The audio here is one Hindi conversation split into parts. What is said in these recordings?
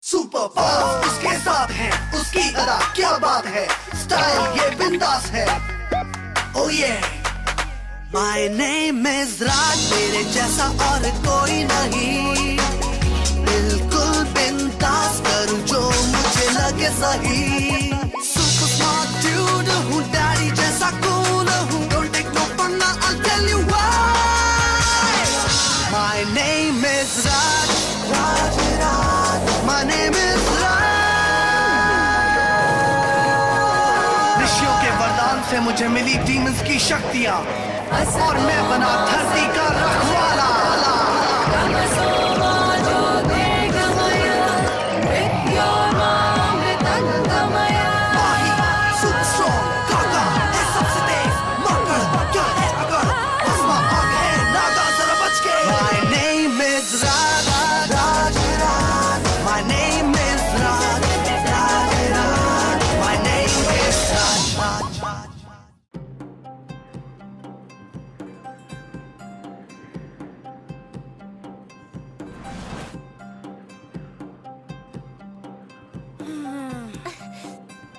सुपर फास्ट उसके साथ है, उसकी अदा क्या बात है, स्टाइल ये बिंदास है। Oh yeah, my name is राज, मेरे जैसा और कोई नहीं, बिल्कुल बिंदास करूं जो मुझे लगे सही। सुपर स्मार्ट ड्यूड हूँ, डैडी जैसा कूल हूँ, don't take no पंगा, I'll tell you why। My name is Raj, Raj Raj, my name is राज। ऋषियों के वरदान से मुझे मिली डीमंस की शक्तियाँ, और मैं बना धरती का रखवाला।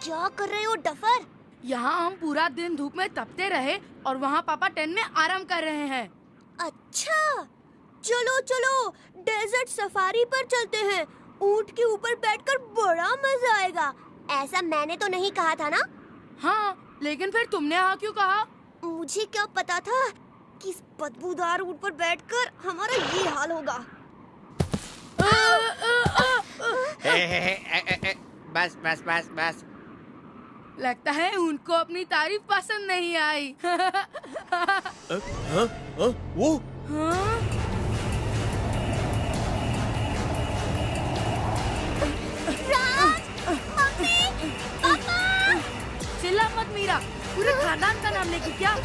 क्या कर रहे हो डफर? यहाँ हम पूरा दिन धूप में तपते रहे और वहाँ पापा टेंट में आराम कर रहे हैं। अच्छा, चलो चलो डेजर्ट सफारी पर चलते हैं। ऊंट के ऊपर बैठकर बड़ा मजा आएगा। ऐसा मैंने तो नहीं कहा था ना? हाँ, लेकिन फिर तुमने हाँ क्यों कहा? मुझे क्या पता था कि इस बदबूदार ऊंट पर बैठकर हमारा ये हाल होगा। बस बस बस बस। लगता है उनको अपनी तारीफ पसंद नहीं आई। वो राज, मम्मी, पापा। चिल्ला मत मीरा, पूरे खानदान का नाम लेके क्या?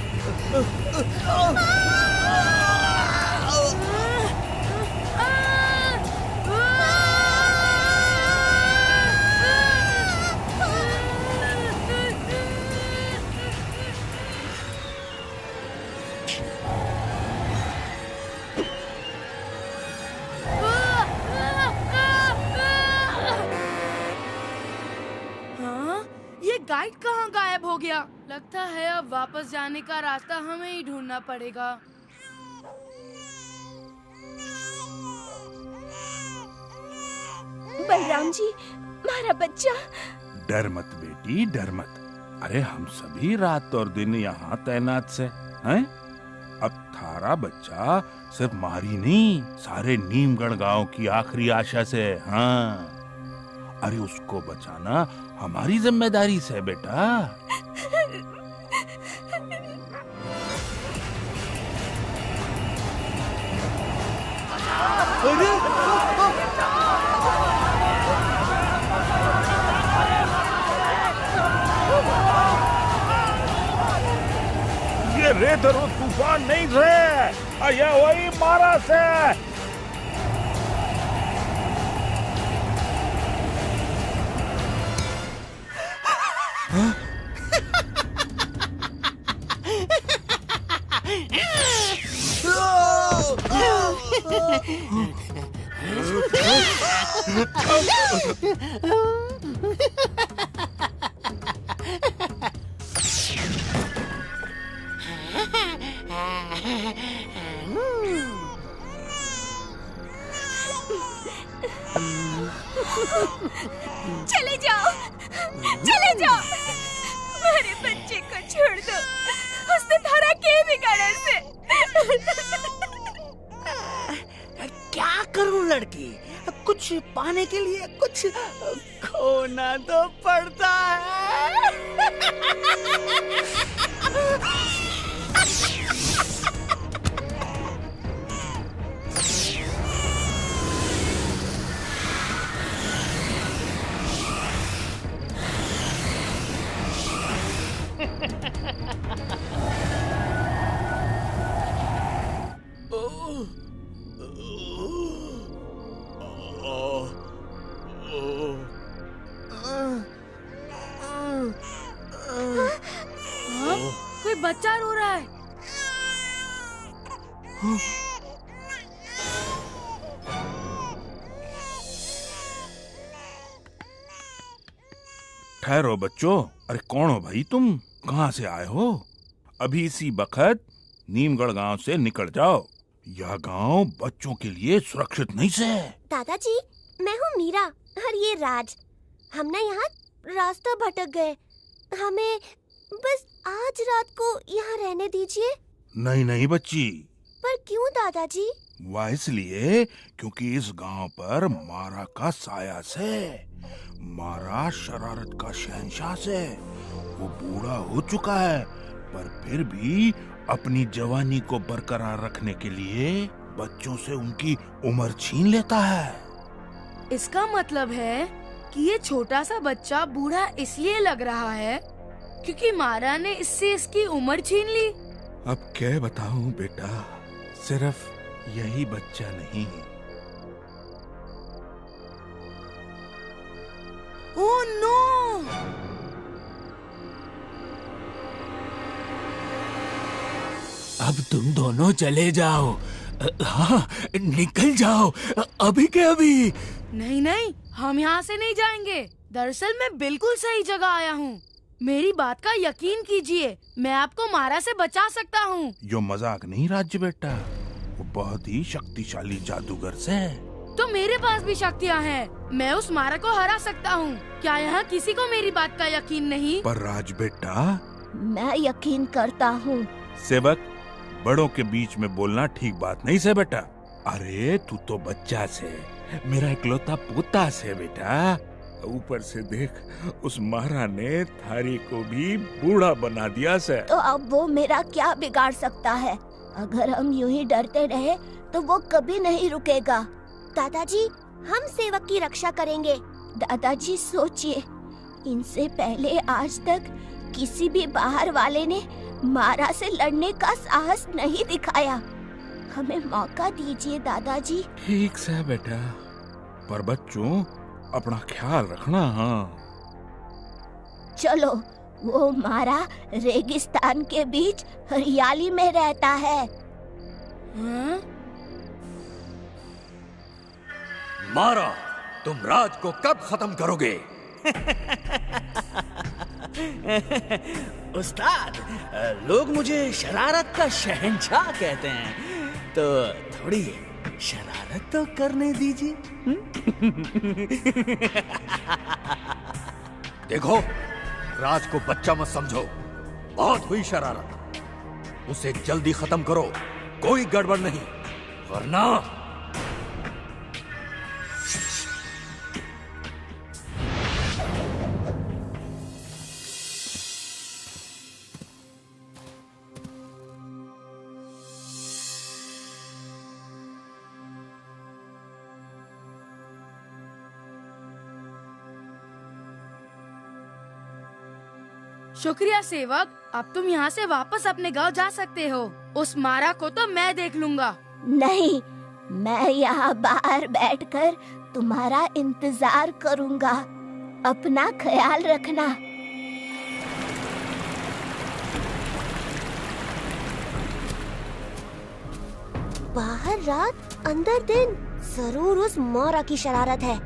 गाइड कहाँ गायब हो गया? लगता है अब वापस जाने का रास्ता हमें ही ढूंढना पड़ेगा। बलराम जी, हमारा बच्चा। डर मत बेटी, डर मत। अरे हम सभी रात और दिन यहाँ तैनात से हैं। अब थारा बच्चा सिर्फ मारी नहीं, सारे नीमगढ़ गांव की आखिरी आशा से। हाँ, अरे उसको बचाना हमारी जिम्मेदारी से बेटा। ये रेत और तूफान नहीं थे, ये वही मारा से। चले जाओ, चले जाओ। मेरे बच्चे को छोड़ दो, उसने धरा के बिगाड़े से। क्या करूं लड़की, कुछ पाने के लिए कुछ खोना तो पड़ता है। कोई बच्चा रो रहा है। ठहरो बच्चों। अरे कौन हो भाई तुम? कहाँ से आए हो? अभी इसी वक्त नीमगढ़ गांव से निकल जाओ। यह गांव बच्चों के लिए सुरक्षित नहीं से। दादाजी, मैं हूँ मीरा और ये राज। हम ना यहाँ रास्ता भटक गए। हमें बस आज रात को यहाँ रहने दीजिए। नहीं नहीं बच्ची। पर क्यों दादाजी? वह इसलिए क्योंकि इस गांव पर मारा का साया से। मारा शरारत का शहंशाह से। वो बूढ़ा हो चुका है, पर फिर भी अपनी जवानी को बरकरार रखने के लिए बच्चों से उनकी उम्र छीन लेता है। इसका मतलब है कि ये छोटा सा बच्चा बूढ़ा इसलिए लग रहा है क्योंकि मारा ने इससे इसकी उम्र छीन ली। अब क्या बताऊं बेटा, सिर्फ यही बच्चा नहीं। Oh no! अब तुम दोनों चले जाओ। हाँ, निकल जाओ अभी के अभी। नहीं नहीं, हम यहाँ से नहीं जाएंगे। दरअसल मैं बिल्कुल सही जगह आया हूँ। मेरी बात का यकीन कीजिए, मैं आपको मारा से बचा सकता हूँ। यो मजाक नहीं राज्य बेटा, वो बहुत ही शक्तिशाली जादूगर से। तो मेरे पास भी शक्तियाँ हैं। मैं उस मारा को हरा सकता हूँ। क्या यहाँ किसी को मेरी बात का यकीन नहीं? पर राज बेटा, मैं यकीन करता हूँ। सेवक, बड़ों के बीच में बोलना ठीक बात नहीं से बेटा। अरे तू तो बच्चा से, मेरा इकलौता पोता से बेटा। ऊपर से देख, उस मारा ने थारी को भी बूढ़ा बना दिया से। तो अब वो मेरा क्या बिगाड़ सकता है? अगर हम यूं ही डरते रहे तो वो कभी नहीं रुकेगा। दादाजी, हम सेवक की रक्षा करेंगे। दादाजी सोचिए, इनसे पहले आज तक किसी भी बाहर वाले ने मारा से लड़ने का साहस नहीं दिखाया। हमें मौका दीजिए दादाजी। ठीक से बेटा, पर बच्चों अपना ख्याल रखना। हाँ चलो, वो मारा रेगिस्तान के बीच हरियाली में रहता है। हाँ? मारा, तुम राज को कब खत्म करोगे? उस्ताद, लोग मुझे शरारत का शहंशाह कहते हैं, तो थोड़ी शरारत तो करने दीजिए। देखो, राज को बच्चा मत समझो। बहुत हुई शरारत, उसे जल्दी खत्म करो। कोई गड़बड़ नहीं, वरना शुक्रिया सेवक, अब तुम यहाँ से वापस अपने गांव जा सकते हो। उस मारा को तो मैं देख लूंगा। नहीं, मैं यहाँ बाहर बैठकर तुम्हारा इंतजार करूँगा। अपना ख्याल रखना। बाहर रात, अंदर दिन। जरूर उस मारा की शरारत है।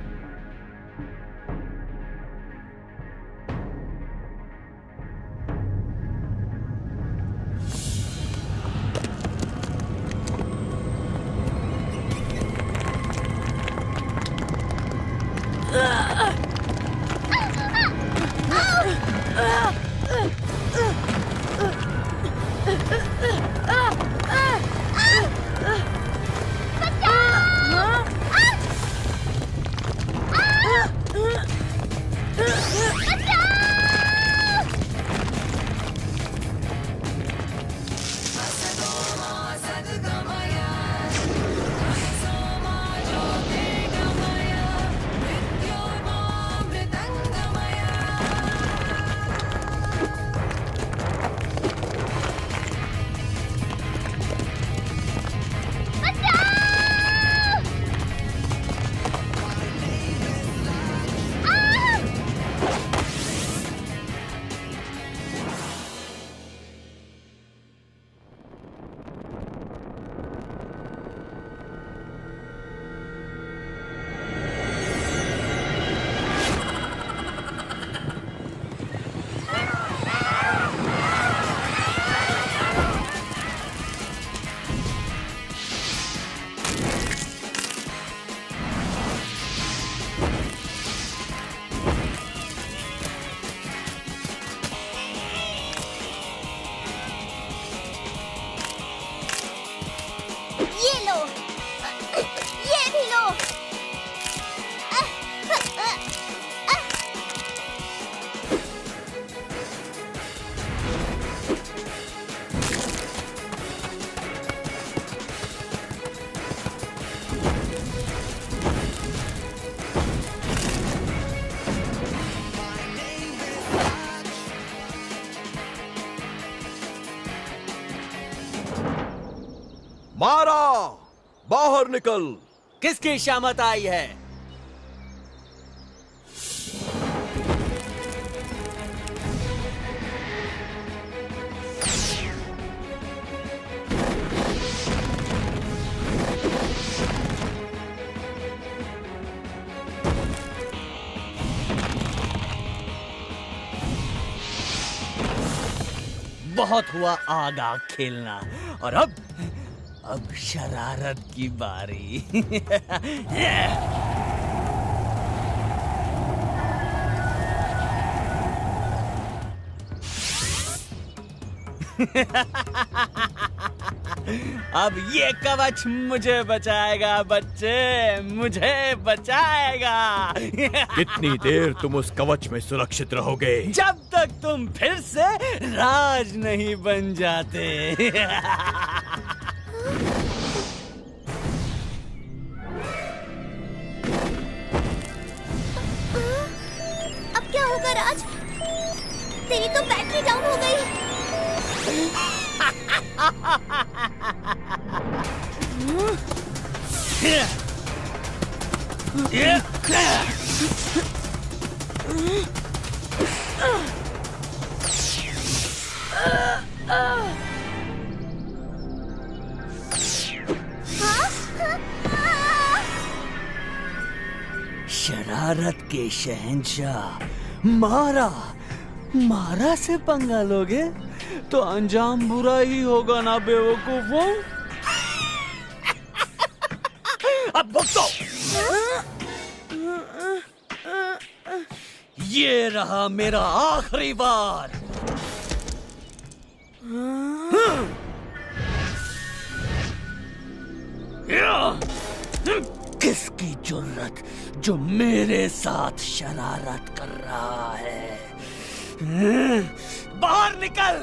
मारा, बाहर निकल। किसकी शामत आई है? बहुत हुआ आग आग खेलना, और अब शरारत की बारी। अब ये कवच मुझे बचाएगा बच्चे, मुझे बचाएगा। कितनी देर तुम उस कवच में सुरक्षित रहोगे? जब तक तुम फिर से राज नहीं बन जाते। अब क्या होगा राज? तेरी तो बैटरी डाउन हो गई। शरारत के शहंशाह मारा से पंगा लोगे तो अंजाम बुरा ही होगा ना बेवकूफों। अब भुगतो। ये रहा मेरा आखिरी बार। किसकी जुर्रत जो मेरे साथ शरारत कर रहा है? बाहर निकल।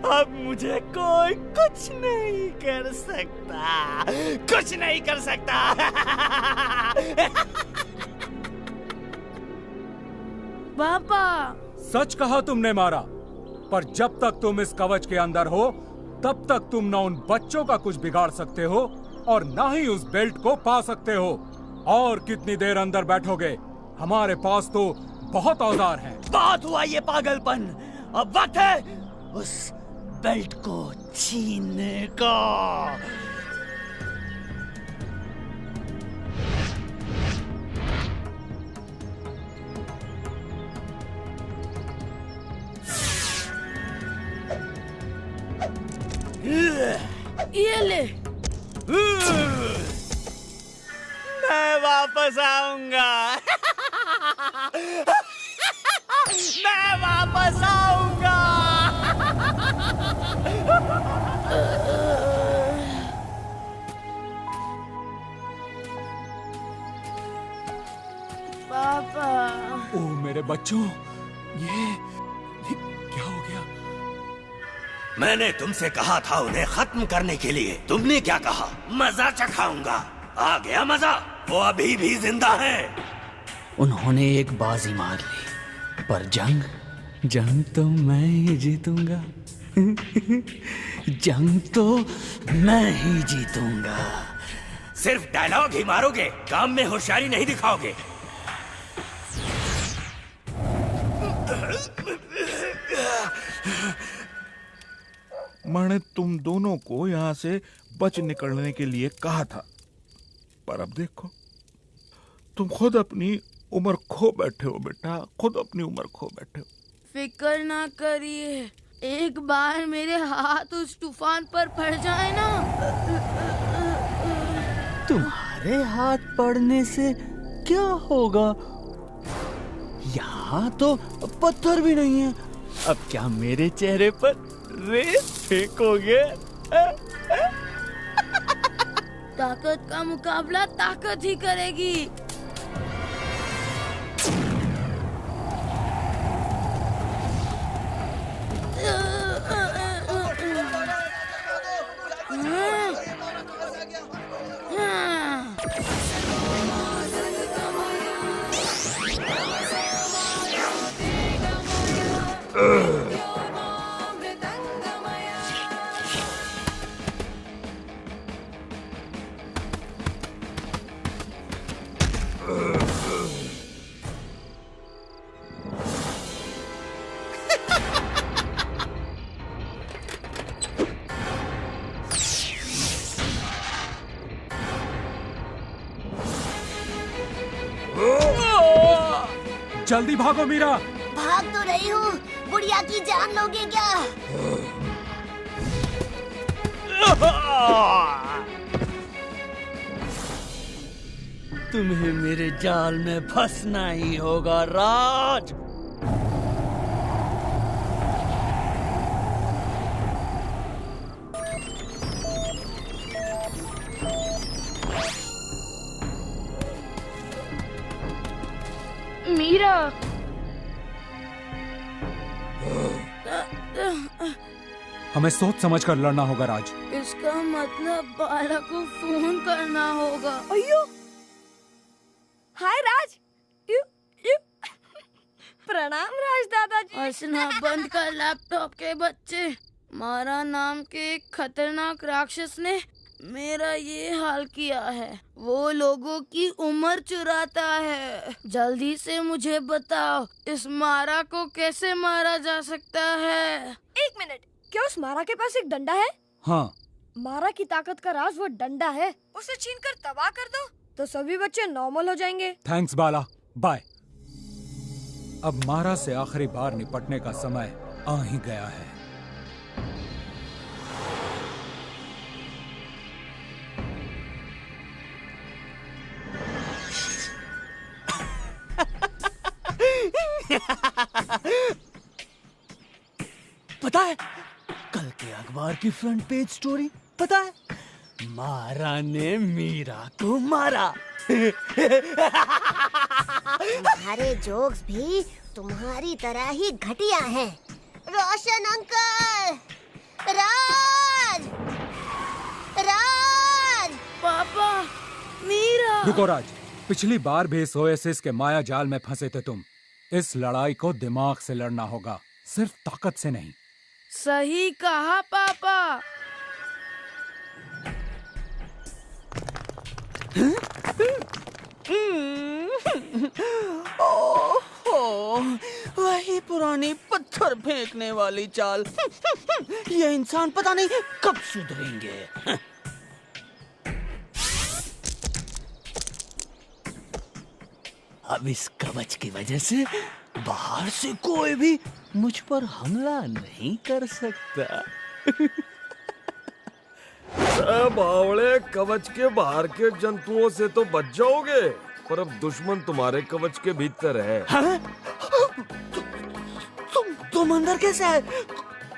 अब मुझे कोई कुछ नहीं कर सकता, कुछ नहीं कर सकता। पापा, सच कहा तुमने मारा, पर जब तक तुम इस कवच के अंदर हो तब तक तुम ना उन बच्चों का कुछ बिगाड़ सकते हो और ना ही उस बेल्ट को पा सकते हो। और कितनी देर अंदर बैठोगे? हमारे पास तो बहुत औजार हैं। बहुत हुआ ये पागलपन, अब वक्त है उस बेल्ट को छीनने का। ये ले। मैं वापस आऊंगा। मैं वापस आऊंगा। पापा, ओ मेरे बच्चों, ये क्या हो गया? मैंने तुमसे कहा था उन्हें खत्म करने के लिए, तुमने क्या कहा? मजा चखाऊंगा। आ गया मजा? वो अभी भी जिंदा है। उन्होंने एक बाजी मार ली, पर जंग तो मैं ही जीतूंगा। जंग तो मैं ही जीतूंगा। सिर्फ डायलॉग ही मारोगे, काम में होशियारी नहीं दिखाओगे। मैंने तुम दोनों को यहाँ से बच निकलने के लिए कहा था, पर अब देखो तुम खुद अपनी उम्र खो बैठे हो बेटा, खुद अपनी उम्र खो बैठे हो। फिक्र ना करिए, एक बार मेरे हाथ उस तूफान पर पड़ जाए ना। तुम्हारे हाथ पड़ने से क्या होगा? यहाँ तो पत्थर भी नहीं है। अब क्या मेरे चेहरे पर रेत फेंकोगे? ताकत का मुकाबला ताकत ही करेगी। जल्दी भागो मीरा। भाग तो रही हूँ, बुढ़िया की जान लोगे क्या? तुम्हें मेरे जाल में फंसना ही होगा राज। मीरा, हमें सोच समझकर लड़ना होगा राज। इसका मतलब बाला को फोन करना होगा। अयो, हाय राज। यू यू प्रणाम राज दादाजी। हंसना बंद कर लैपटॉप के बच्चे। मारा नाम के एक खतरनाक राक्षस ने मेरा ये हाल किया है। वो लोगों की उम्र चुराता है। जल्दी से मुझे बताओ, इस मारा को कैसे मारा जा सकता है? एक मिनट, क्या उस मारा के पास एक डंडा है? हाँ। मारा की ताकत का राज वो डंडा है। उसे छीनकर तबाह कर दो तो सभी बच्चे नॉर्मल हो जाएंगे। थैंक्स बाला, बाय। अब मारा से आखिरी बार निपटने का समय आ ही गया है। पता है कल के अखबार की फ्रंट पेज स्टोरी? पता है, मारा ने मीरा को मारा। तुम्हारे जोक्स भी तुम्हारी तरह ही घटिया हैं। रोशन अंकल, राज, राज। पापा, मीरा। रुको राज, पिछली बार भी इस ओएसिस के माया जाल में फंसे थे तुम। इस लड़ाई को दिमाग से लड़ना होगा, सिर्फ ताकत से नहीं। सही कहा पापा। ओह, वही पुरानी पत्थर फेंकने वाली चाल। ये इंसान पता नहीं कब सुधरेंगे। अब इस कवच की वजह से बाहर से कोई भी मुझ पर हमला नहीं कर सकता। बावड़े, कवच के बाहर के जंतुओं से तो बच जाओगे, पर अब दुश्मन तुम्हारे कवच के भीतर है। हाँ? तुम अंदर कैसे आए?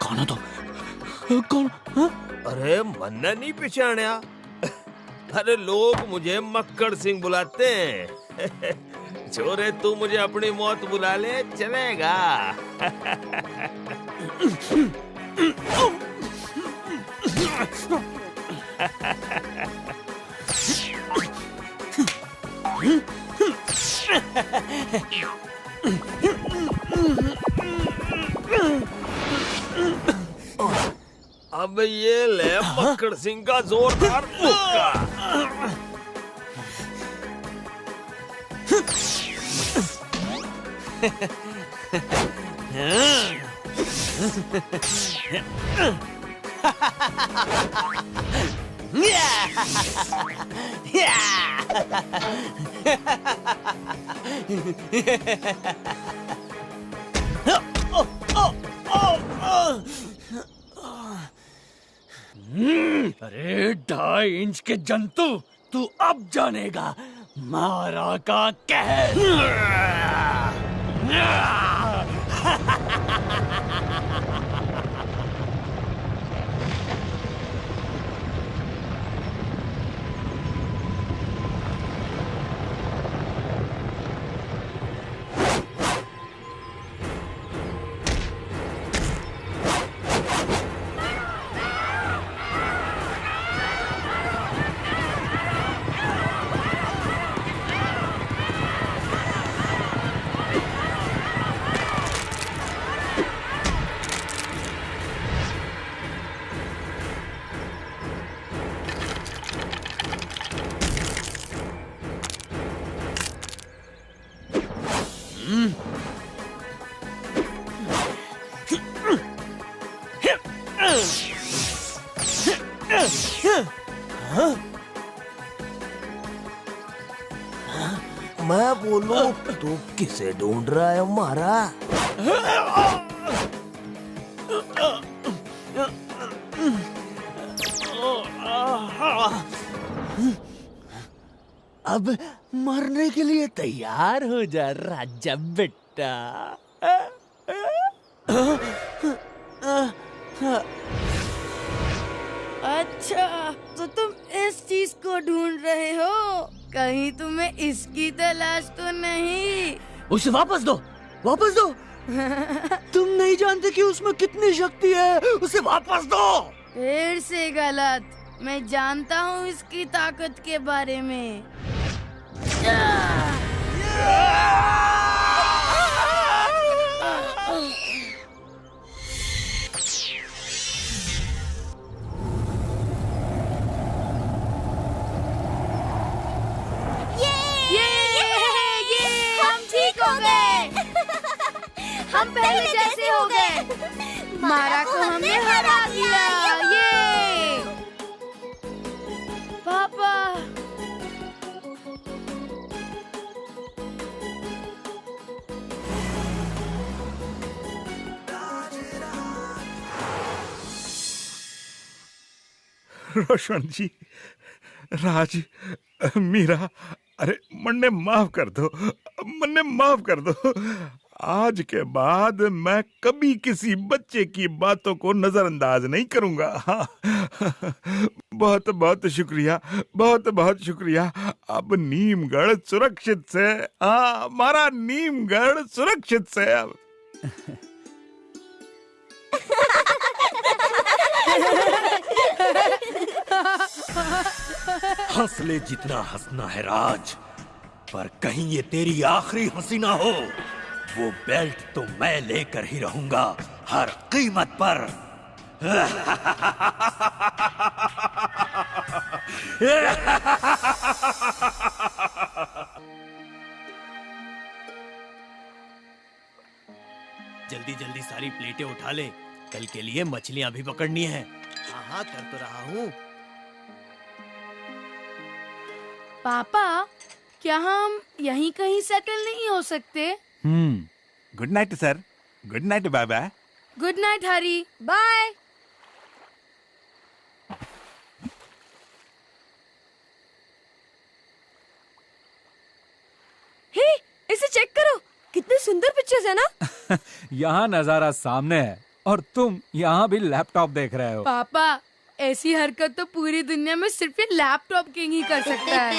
कौन हो तुम? कौन? हाँ? अरे मन्ना नहीं पहचाना? अरे लोग मुझे मक्कड़ सिंह बुलाते हैं। छोरे, तू मुझे अपनी मौत बुला ले, चलेगा? अब ये ले मक्कड़ सिंह का जोरदार मुक्का। अरे 2.5 इंच के जंतु, तू अब जानेगा मारा का कहर। मैं बोलूं तू किसे ढूंढ रहा है मारा? अब मरने के लिए तैयार हो जा राजा बेटा। अच्छा, तो तुम इस चीज को ढूंढ रहे हो? कहीं तुम्हें इसकी तलाश तो नहीं? उसे वापस दो, वापस दो। तुम नहीं जानते कि उसमें कितनी शक्ति है, उसे वापस दो। फिर से गलत। मैं जानता हूँ इसकी ताकत के बारे में। हम पहले जैसे हो गए। मारा को हमने हरा दिया। ये पापा, रोशन जी, राज, मीरा, अरे मन्ने माफ कर दो, मन्ने माफ कर दो। आज के बाद मैं कभी किसी बच्चे की बातों को नजरअंदाज नहीं करूंगा। बहुत बहुत शुक्रिया, बहुत बहुत शुक्रिया। अब नीमगढ़ सुरक्षित से, हाँ, हमारा नीमगढ़ सुरक्षित से अब। हंस ले जितना हंसना है राज, पर कहीं ये तेरी आखिरी हंसी ना हो। वो बेल्ट तो मैं लेकर ही रहूंगा, हर कीमत पर। जल्दी जल्दी सारी प्लेटें उठा ले, कल के लिए मछलियां भी पकड़नी है। हाँ, कर तो रहा हूँ। पापा, क्या हम यहीं कहीं सेटल नहीं हो सकते? Good night sir, good night बाबा। Good night Hari, bye. Hey, इसे चेक करो, कितने सुंदर पिक्चर्स है ना। यहाँ नजारा सामने है और तुम यहाँ भी लैपटॉप देख रहे हो। पापा, ऐसी हरकत तो पूरी दुनिया में सिर्फ ये लैपटॉप किंग ही कर सकता है।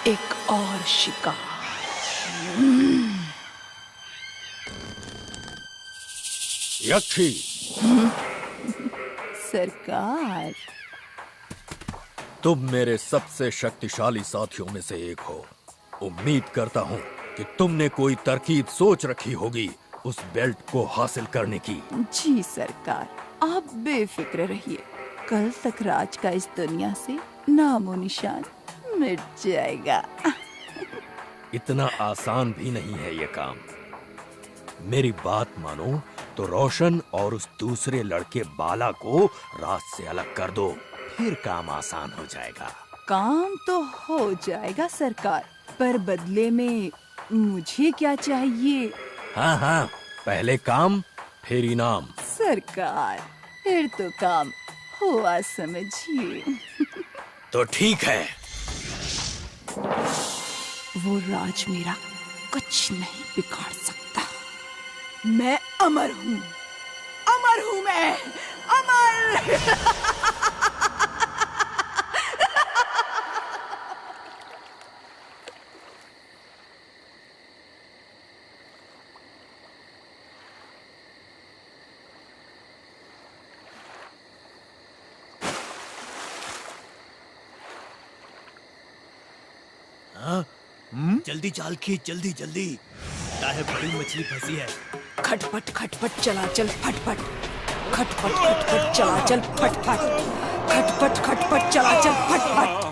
एक और शिकार। यक्षी, सरकार, तुम मेरे सबसे शक्तिशाली साथियों में से एक हो। उम्मीद करता हूँ कि तुमने कोई तरकीब सोच रखी होगी उस बेल्ट को हासिल करने की। जी सरकार, आप बेफिक्र रहिए, कल तक राज का इस दुनिया से नामो निशान मिट जाएगा। इतना आसान भी नहीं है ये काम। मेरी बात मानो तो रोशन और उस दूसरे लड़के बाला को राज से अलग कर दो, फिर काम आसान हो जाएगा। काम तो हो जाएगा सरकार, पर बदले में मुझे क्या चाहिए? हाँ हाँ, पहले काम फिर इनाम। सरकार, फिर तो काम हुआ समझिए। तो ठीक है। वो राज मेरा कुछ नहीं बिगाड़ सकता। मैं अमर हूँ, अमर हूँ मैं, अमर। जल्दी चाल खींच, जल्दी जल्दी। लगता है बड़ी मछली फंसी है। खटपट खटपट चला चल फटफट। खटपट खटपट चलाचल फटफट, खटपट खटपट चलाचल फटफट।